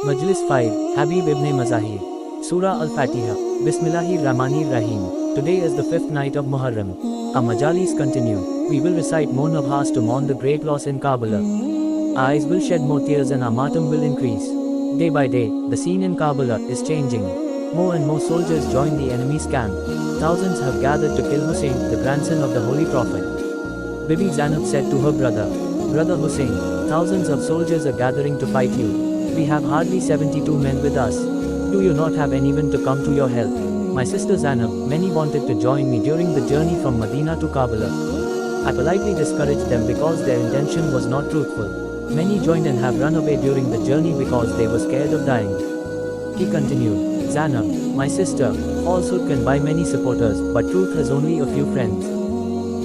Majlis 5, Habibnemazaahir. Surah al-Fatiha. Bismillahir Rahmanir Raheem. Today is the 5th night of Muharram. Our Majalis continue. We will recite mourn of hearts to mourn the great loss in Karbala. Our eyes will shed more tears and our martyrdom will increase. Day by day, the scene in Karbala is changing. More and more soldiers join the enemy's camp. Thousands have gathered to kill Hussain, the grandson of the Holy Prophet. Bibi Zainab said to her brother Hussain, thousands of soldiers are gathering to fight you. We have hardly 72 men with us. Do you not have anyone to come to your help? My sister Zainab, many wanted to join me during the journey from Medina to Karbala. I politely discouraged them because their intention was not truthful. Many joined and have run away during the journey because they were scared of dying. He continued, Zainab, my sister, falsehood can buy many supporters, but truth has only a few friends.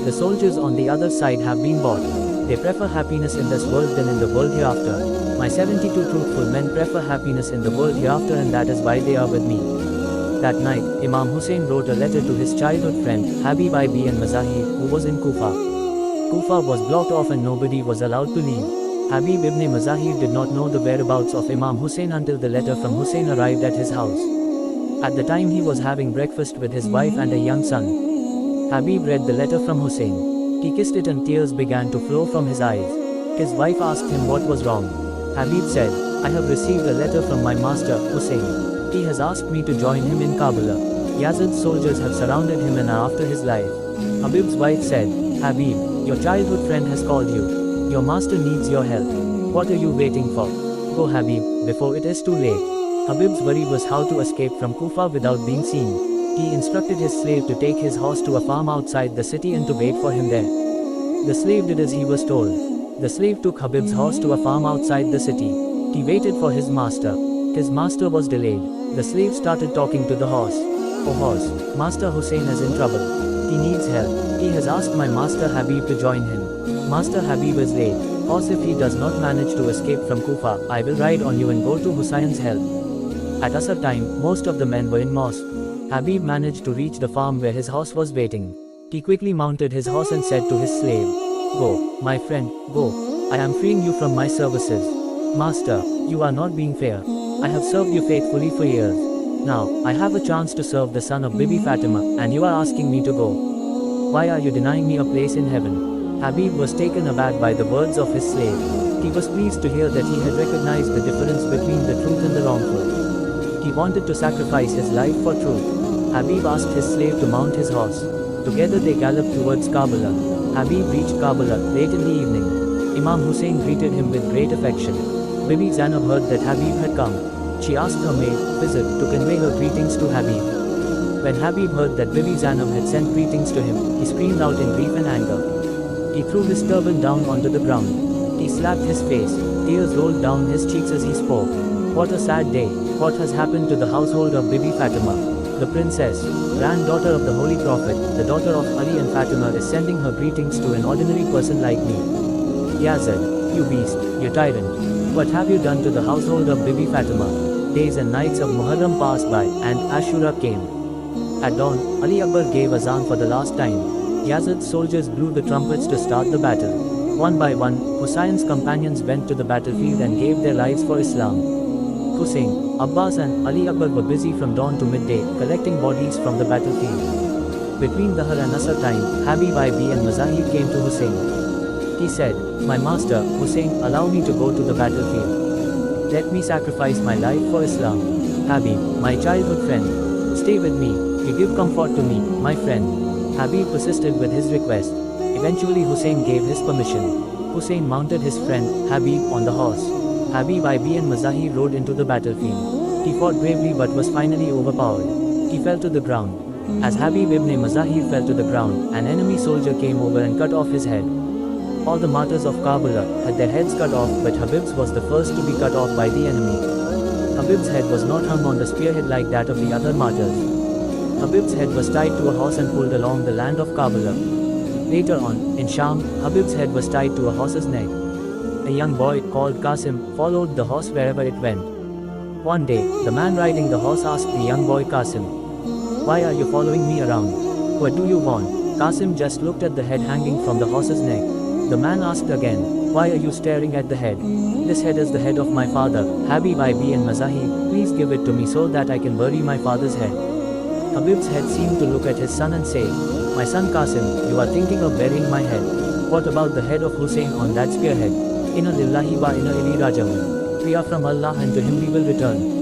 The soldiers on the other side have been bought. They prefer happiness in this world than in the world hereafter. My 72 truthful men prefer happiness in the world hereafter, and that is why they are with me. That night, Imam Hussain wrote a letter to his childhood friend, habibnemazaahir, who was in Kufa. Kufa was blocked off and nobody was allowed to leave. Habibnemazaahir did not know the whereabouts of Imam Hussain until the letter from Hussain arrived at his house. At the time he was having breakfast with his wife and a young son. Habib read the letter from Hussain. He kissed it and tears began to flow from his eyes. His wife asked him what was wrong. Habib said, I have received a letter from my master, Hussain. He has asked me to join him in Karbala. Yazid's soldiers have surrounded him and are after his life. Habib's wife said, Habib, your childhood friend has called you. Your master needs your help. What are you waiting for? Go Habib, before it is too late. Habib's worry was how to escape from Kufa without being seen. He instructed his slave to take his horse to a farm outside the city and to wait for him there. The slave did as he was told. The slave took Habib's horse to a farm outside the city. He waited for his master. His master was delayed. The slave started talking to the horse. Oh horse, Master Hussain is in trouble. He needs help. He has asked my master Habib to join him. Master Habib is late. Horse, if he does not manage to escape from Kufa, I will ride on you and go to Hussein's help. At Asr time, most of the men were in mosque. Habib managed to reach the farm where his horse was waiting. He quickly mounted his horse and said to his slave, Go, my friend, go. I am freeing you from my services. Master, you are not being fair. I have served you faithfully for years. Now, I have a chance to serve the son of Bibi Fatima, and you are asking me to go. Why are you denying me a place in heaven? Habib was taken aback by the words of his slave. He was pleased to hear that he had recognized the difference between the truth and the wrongful. He wanted to sacrifice his life for truth. Habib asked his slave to mount his horse. Together they galloped towards Karbala. Habib reached Karbala late in the evening. Imam Hussain greeted him with great affection. Bibi Zainab heard that Habib had come. She asked her maid, Fizz, to convey her greetings to Habib. When Habib heard that Bibi Zainab had sent greetings to him, he screamed out in grief and anger. He threw his turban down onto the ground. He slapped his face. Tears rolled down his cheeks as he spoke. What a sad day. What has happened to the household of Bibi Fatima? The princess, granddaughter of the Holy Prophet, the daughter of Ali and Fatima, is sending her greetings to an ordinary person like me. Yazid, you beast, you tyrant. What have you done to the household of Bibi Fatima? Days and nights of Muharram passed by, and Ashura came. At dawn, Ali Akbar gave azan for the last time. Yazid's soldiers blew the trumpets to start the battle. One by one, Hussein's companions went to the battlefield and gave their lives for Islam. Hussain, Abbas and Ali Akbar were busy from dawn to midday, collecting bodies from the battlefield. Between Dhuhr and Asr time, habibnemazaahir came to Hussain. He said, My master, Hussain, allow me to go to the battlefield. Let me sacrifice my life for Islam. Habib, my childhood friend, stay with me. You give comfort to me, my friend. Habib persisted with his request. Eventually Hussain gave his permission. Hussain mounted his friend, Habib, on the horse. Habibnemazaahir rode into the battlefield. He fought bravely but was finally overpowered. He fell to the ground. As Habibnemazaahir fell to the ground, an enemy soldier came over and cut off his head. All the martyrs of Karbala had their heads cut off, but Habib's was the first to be cut off by the enemy. Habib's head was not hung on the spearhead like that of the other martyrs. Habib's head was tied to a horse and pulled along the land of Karbala. Later on, in Sham, Habib's head was tied to a horse's neck. A young boy called Qasim followed the horse wherever it went. One day, the man riding the horse asked the young boy Qasim, Why are you following me around? What do you want? Qasim just looked at the head hanging from the horse's neck. The man asked again, Why are you staring at the head? This head is the head of my father, Habib ibne Mazaahir. Please give it to me so that I can bury my father's head. Habib's head seemed to look at his son and say, My son Qasim, you are thinking of burying my head. What about the head of Hussain on that spearhead? Inna lillahi wa inna ilaihi raji'un. We are from Allah and to him we will return.